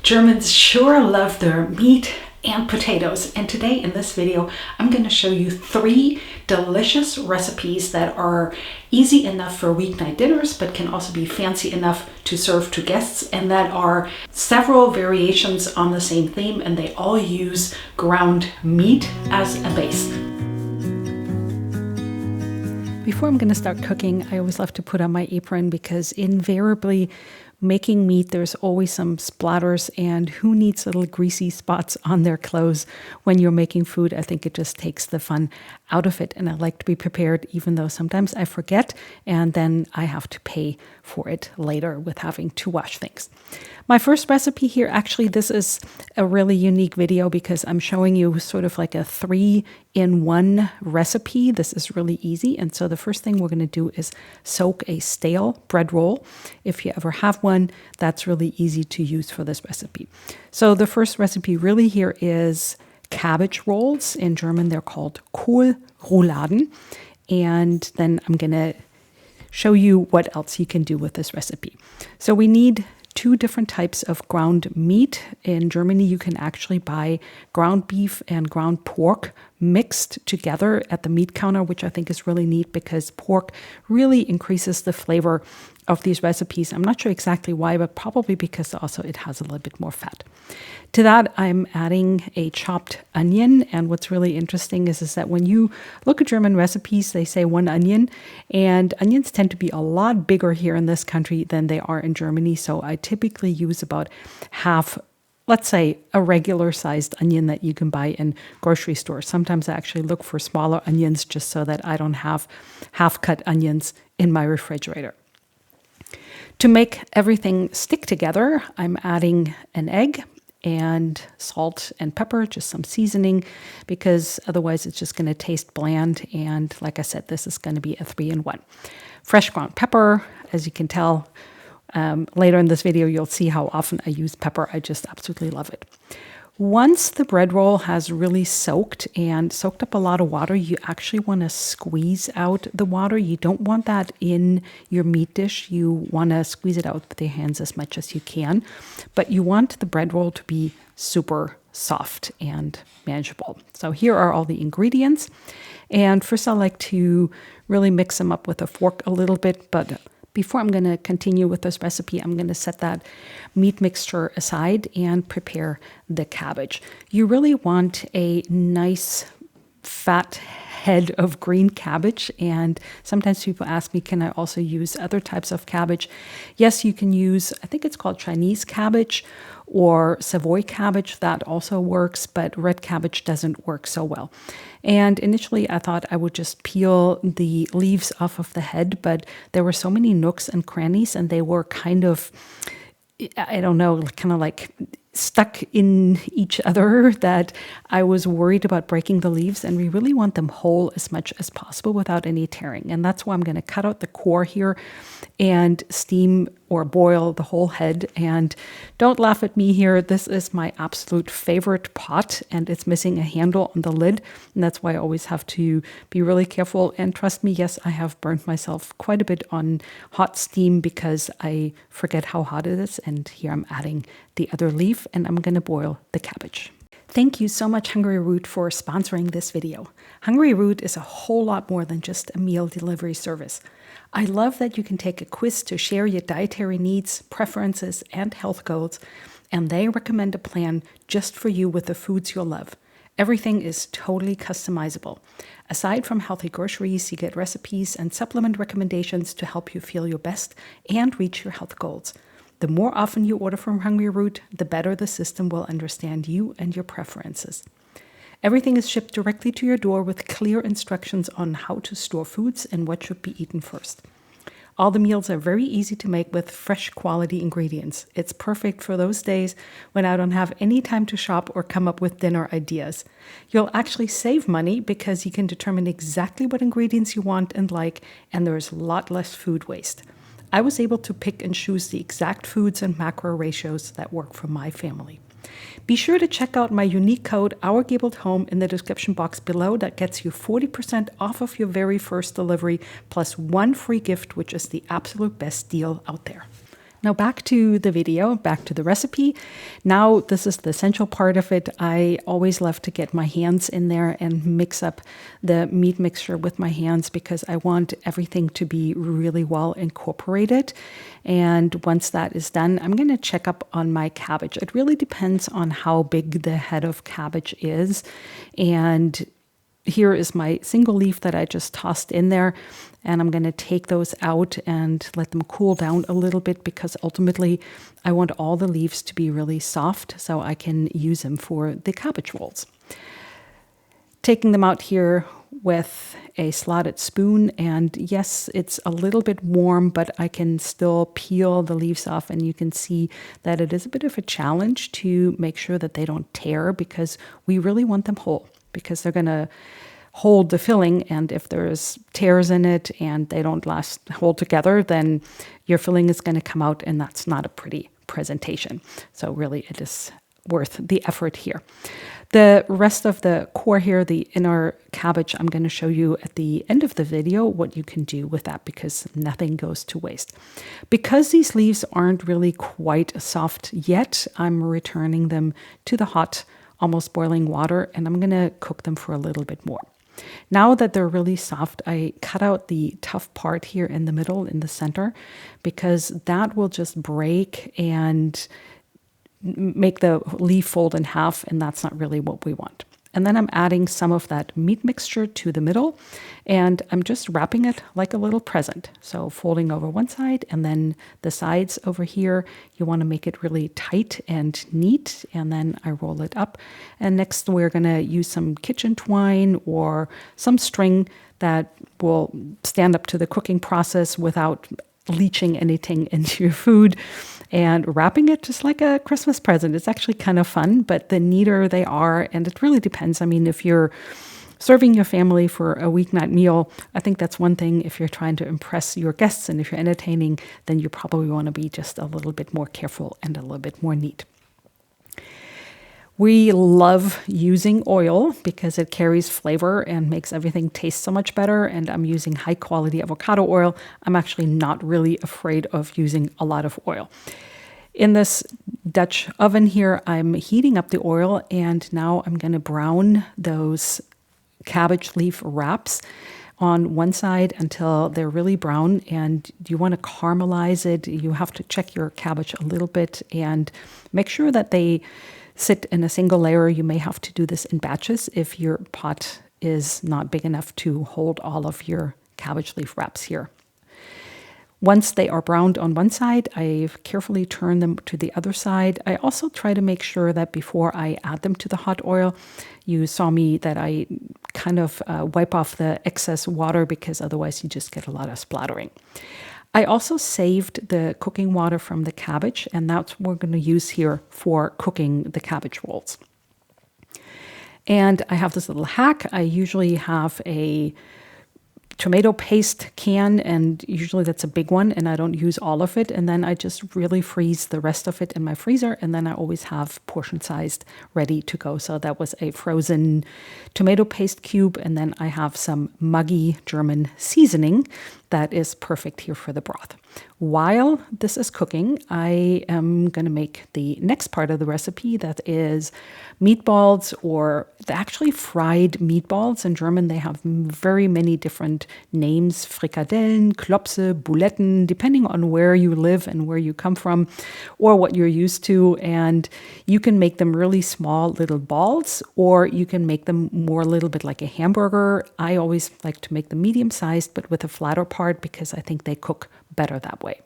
Germans sure love their meat and potatoes, and today in this video I'm going to show you 3 delicious recipes that are easy enough for weeknight dinners but can also be fancy enough to serve to guests, and that are several variations on the same theme, and they all use ground meat as a base. Before I'm going to start cooking, I always love to put on my apron because invariably making meat, there's always some splatters, and who needs little greasy spots on their clothes when you're making food? I think it just takes the fun out of it, and I like to be prepared even though sometimes I forget and then I have to pay for it later with having to wash things. My first recipe here, actually this is a really unique video because I'm showing you sort of like a 3-in-1 recipe. This is really easy, and so the first thing we're going to do is soak a stale bread roll. If you ever have one, that's really easy to use for this recipe. So the first recipe really here is cabbage rolls. In German they're called Kohlrouladen, and then I'm going to show you what else you can do with this recipe. So we need 2 different types of ground meat. In Germany, you can actually buy ground beef and ground pork mixed together at the meat counter, which I think is really neat because pork really increases the flavor of these recipes. I'm not sure exactly why, but probably because also it has a little bit more fat. To that, I'm adding a chopped onion, and what's really interesting is that when you look at German recipes, they say 1 onion, and onions tend to be a lot bigger here in this country than they are in Germany, so I typically use about half, let's say a regular sized onion that you can buy in grocery stores. Sometimes I actually look for smaller onions just so that I don't have half-cut onions in my refrigerator. To make everything stick together, I'm adding an egg and salt and pepper, just some seasoning, because otherwise it's just going to taste bland. And like I said, this is going to be a 3-in-1. Fresh ground pepper, as you can tell, later in this video, you'll see how often I use pepper. I just absolutely love it. Once the bread roll has really soaked up a lot of water, you actually want to squeeze out the water. You don't want that in your meat dish. You want to squeeze it out with your hands as much as you can, but you want the bread roll to be super soft and manageable. So here are all the ingredients. And first I like to really mix them up with a fork a little bit, but before I'm going to continue with this recipe, I'm going to set that meat mixture aside and prepare the cabbage. You really want a nice fat head of green cabbage, and sometimes people ask me, can I also use other types of cabbage? Yes, you can use, I think it's called Chinese cabbage or Savoy cabbage. That also works, but red cabbage doesn't work so well. And initially I thought I would just peel the leaves off of the head, but there were so many nooks and crannies, and they were kind of, I don't know, kind of like stuck in each other that I was worried about breaking the leaves, and we really want them whole as much as possible without any tearing. And that's why I'm going to cut out the core here and steam or boil the whole head. And don't laugh at me here. This is my absolute favorite pot, and it's missing a handle on the lid. And that's why I always have to be really careful. And trust me, yes, I have burnt myself quite a bit on hot steam because I forget how hot it is. And here I'm adding the other leaf, and I'm going to boil the cabbage. Thank you so much, Hungry Root, for sponsoring this video. Hungry Root is a whole lot more than just a meal delivery service. I love that you can take a quiz to share your dietary needs, preferences, and health goals, and they recommend a plan just for you with the foods you'll love. Everything is totally customizable. Aside from healthy groceries, you get recipes and supplement recommendations to help you feel your best and reach your health goals. The more often you order from Hungry Root, the better the system will understand you and your preferences. Everything is shipped directly to your door with clear instructions on how to store foods and what should be eaten first. All the meals are very easy to make with fresh quality ingredients. It's perfect for those days when I don't have any time to shop or come up with dinner ideas. You'll actually save money because you can determine exactly what ingredients you want and like, and there's a lot less food waste. I was able to pick and choose the exact foods and macro ratios that work for my family. Be sure to check out my unique code, Our Gabled Home, in the description box below. That gets you 40% off of your very first delivery, plus 1 free gift, which is the absolute best deal out there. Now back to the video, back to the recipe. Now this is the essential part of it. I always love to get my hands in there and mix up the meat mixture with my hands because I want everything to be really well incorporated. And once that is done, I'm going to check up on my cabbage. It really depends on how big the head of cabbage is. And here is my single leaf that I just tossed in there, and I'm going to take those out and let them cool down a little bit because ultimately I want all the leaves to be really soft so I can use them for the cabbage rolls. Taking them out here with a slotted spoon, and yes, it's a little bit warm, but I can still peel the leaves off, and you can see that it is a bit of a challenge to make sure that they don't tear because we really want them whole, because they're going to hold the filling, and if there's tears in it and they don't hold together, then your filling is going to come out, and that's not a pretty presentation. So really it is worth the effort here. The rest of the core here, the inner cabbage, I'm going to show you at the end of the video what you can do with that because nothing goes to waste. Because these leaves aren't really quite soft yet, I'm returning them to the hot, almost boiling water, and I'm going to cook them for a little bit more. Now that they're really soft, I cut out the tough part here in the middle, in the center, because that will just break and make the leaf fold in half, and that's not really what we want. And then I'm adding some of that meat mixture to the middle, and I'm just wrapping it like a little present. So folding over one side, and then the sides over here, you want to make it really tight and neat, and then I roll it up. And next we're going to use some kitchen twine or some string that will stand up to the cooking process without leaching anything into your food, and wrapping it just like a Christmas present. It's actually kind of fun, but the neater they are, and it really depends. I mean, if you're serving your family for a weeknight meal, I think that's one thing. If you're trying to impress your guests and if you're entertaining, then you probably want to be just a little bit more careful and a little bit more neat. We love using oil because it carries flavor and makes everything taste so much better. And I'm using high quality avocado oil. I'm actually not really afraid of using a lot of oil. In this Dutch oven here, I'm heating up the oil, and now I'm going to brown those cabbage leaf wraps on one side until they're really brown. And you want to caramelize it. You have to check your cabbage a little bit and make sure that they sit in a single layer. You may have to do this in batches if your pot is not big enough to hold all of your cabbage leaf wraps here. Once they are browned on one side, I carefully turn them to the other side. I also try to make sure that before I add them to the hot oil, you saw me that I kind of wipe off the excess water because otherwise you just get a lot of splattering. I also saved the cooking water from the cabbage, and that's what we're going to use here for cooking the cabbage rolls. And I have this little hack. I usually have a tomato paste can, and usually that's a big one, and I don't use all of it. And then I just really freeze the rest of it in my freezer, and then I always have portion sized ready to go. So that was a frozen tomato paste cube, and then I have some muggy German seasoning that is perfect here for the broth. While this is cooking, I am going to make the next part of the recipe, that is meatballs, or actually fried meatballs. In German, they have very many different names: Frikadellen, Klopse, Buletten, depending on where you live and where you come from or what you're used to. And you can make them really small little balls, or you can make them more a little bit like a hamburger. I always like to make them medium-sized, but with a flatter part, because I think they cook better that way.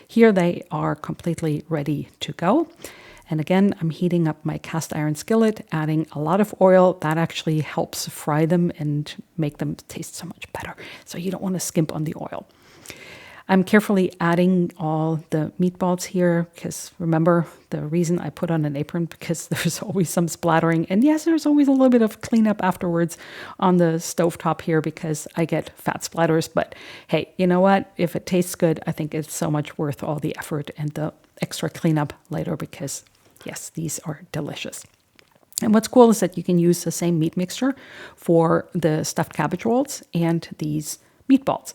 Here they are completely ready to go. And again, I'm heating up my cast iron skillet, adding a lot of oil. That actually helps fry them and make them taste so much better. So you don't want to skimp on the oil. I'm carefully adding all the meatballs here because remember, the reason I put on an apron because there's always some splattering. And yes, there's always a little bit of cleanup afterwards on the stovetop here because I get fat splatters. But hey, you know what? If it tastes good, I think it's so much worth all the effort and the extra cleanup later because yes, these are delicious. And what's cool is that you can use the same meat mixture for the stuffed cabbage rolls and these meatballs.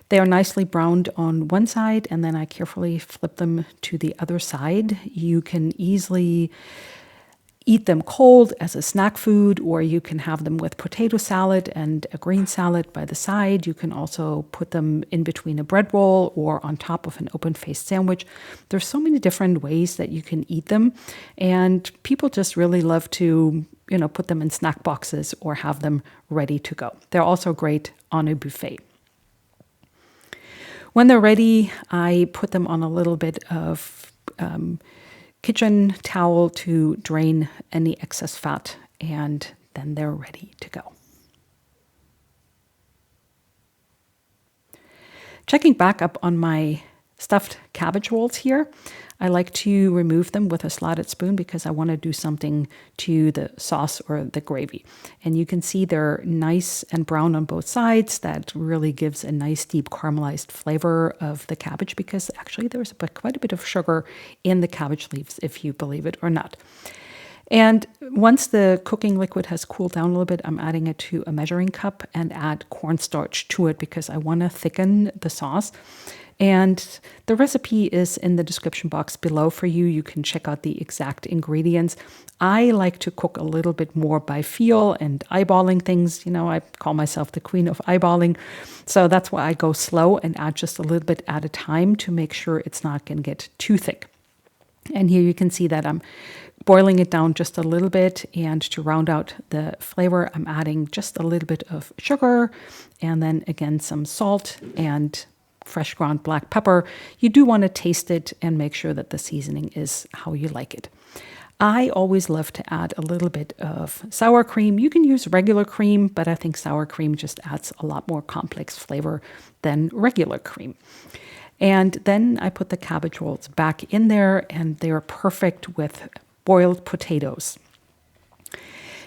They are nicely browned on one side, and then I carefully flip them to the other side. You can easily eat them cold as a snack food, or you can have them with potato salad and a green salad by the side. You can also put them in between a bread roll or on top of an open-faced sandwich. There's so many different ways that you can eat them, and people just really love to, put them in snack boxes or have them ready to go. They're also great on a buffet. When they're ready, I put them on a little bit of kitchen towel to drain any excess fat, and then they're ready to go. Checking back up on my stuffed cabbage rolls here, I like to remove them with a slotted spoon because I want to do something to the sauce or the gravy. And you can see they're nice and brown on both sides. That really gives a nice deep caramelized flavor of the cabbage because actually there's quite a bit of sugar in the cabbage leaves, if you believe it or not. And once the cooking liquid has cooled down a little bit, I'm adding it to a measuring cup and add cornstarch to it because I want to thicken the sauce. And the recipe is in the description box below for you. You can check out the exact ingredients. I like to cook a little bit more by feel and eyeballing things. I call myself the queen of eyeballing. So that's why I go slow and add just a little bit at a time to make sure it's not going to get too thick. And here you can see that I'm boiling it down just a little bit, and to round out the flavor, I'm adding just a little bit of sugar and then again some salt and fresh ground black pepper. You do want to taste it and make sure that the seasoning is how you like it. I always love to add a little bit of sour cream. You can use regular cream, but I think sour cream just adds a lot more complex flavor than regular cream. And then I put the cabbage rolls back in there, and they are perfect with boiled potatoes.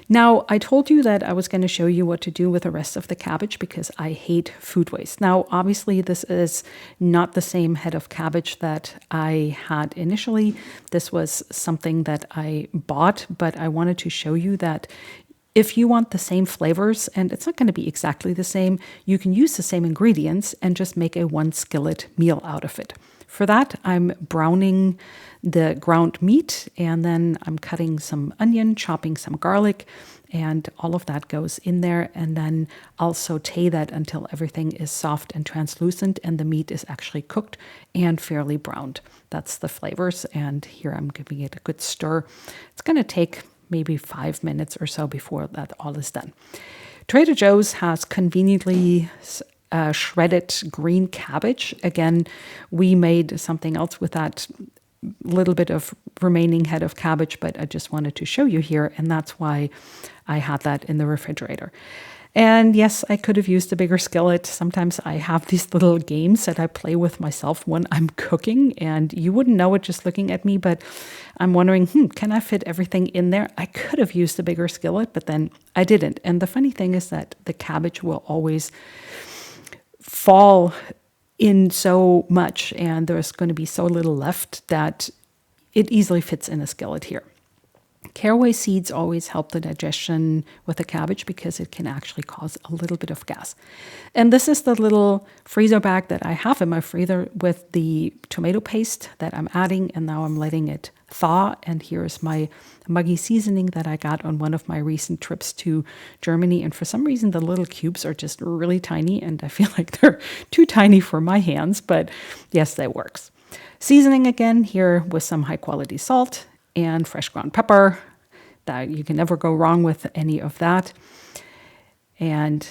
Now, I told you that I was going to show you what to do with the rest of the cabbage because I hate food waste. Now, obviously, this is not the same head of cabbage that I had initially. This was something that I bought, but I wanted to show you that if you want the same flavors, and it's not going to be exactly the same, you can use the same ingredients and just make a one skillet meal out of it. For that, I'm browning the ground meat, and then I'm cutting some onion, chopping some garlic, and all of that goes in there. And then I'll saute that until everything is soft and translucent and the meat is actually cooked and fairly browned. That's the flavors. And here I'm giving it a good stir. It's going to take maybe 5 minutes or so before that all is done. Trader Joe's has conveniently shredded green cabbage. Again, we made something else with that little bit of remaining head of cabbage, but I just wanted to show you here, and that's why I had that in the refrigerator. And yes, I could have used a bigger skillet. Sometimes I have these little games that I play with myself when I'm cooking, and you wouldn't know it just looking at me, but I'm wondering, can I fit everything in there? I could have used a bigger skillet, but then I didn't. And the funny thing is that the cabbage will always fall in so much, and there's going to be so little left that it easily fits in a skillet here. Caraway seeds always help the digestion with the cabbage because it can actually cause a little bit of gas. And this is the little freezer bag that I have in my freezer with the tomato paste that I'm adding, and now I'm letting it thaw. And here's my muggy seasoning that I got on one of my recent trips to Germany. And for some reason, the little cubes are just really tiny, and I feel like they're too tiny for my hands, but yes, that works. Seasoning again here with some high quality salt and fresh ground pepper. That you can never go wrong with any of that. And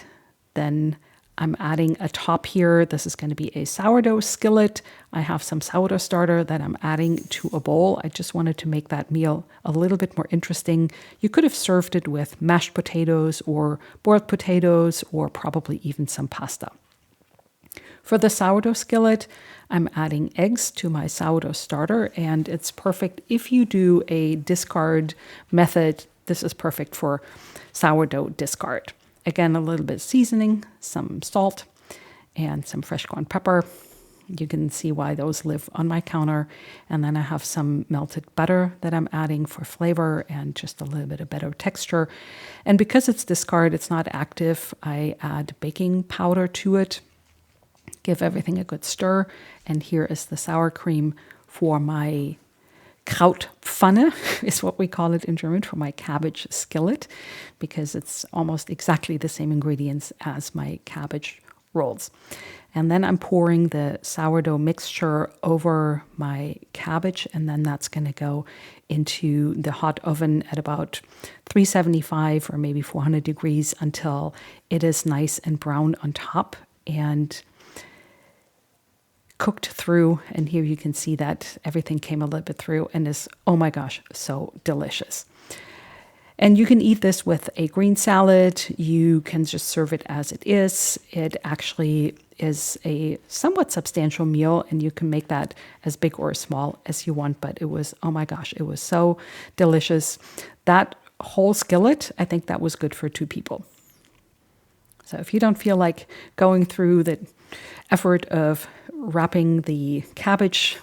then I'm adding a top here. This is going to be a sourdough skillet. I have some sourdough starter that I'm adding to a bowl. I just wanted to make that meal a little bit more interesting. You could have served it with mashed potatoes or boiled potatoes or probably even some pasta. For the sourdough skillet, I'm adding eggs to my sourdough starter, and it's perfect if you do a discard method. This is perfect for sourdough discard. Again, a little bit of seasoning, some salt, and some fresh ground pepper. You can see why those live on my counter. And then I have some melted butter that I'm adding for flavor and just a little bit of better texture. And because it's discard, it's not active, I add baking powder to it. Give everything a good stir. And here is the sour cream for my Krautpfanne, is what we call it in German, for my cabbage skillet, because it's almost exactly the same ingredients as my cabbage rolls. And then I'm pouring the sourdough mixture over my cabbage, and then that's going to go into the hot oven at about 375 or maybe 400 degrees until it is nice and brown on top and cooked through. And here you can see that everything came a little bit through and is, oh my gosh, so delicious. And you can eat this with a green salad. You can just serve it as it is. It actually is a somewhat substantial meal, and you can make that as big or as small as you want. But it was, oh my gosh, it was so delicious. That whole skillet, I think that was good for 2 people. So if you don't feel like going through the effort of wrapping the cabbage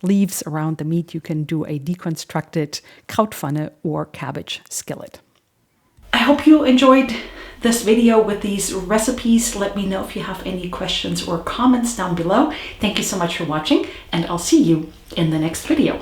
leaves around the meat, you can do a deconstructed Krautpfanne or cabbage skillet. I hope you enjoyed this video with these recipes. Let me know if you have any questions or comments down below. Thank you so much for watching, and I'll see you in the next video.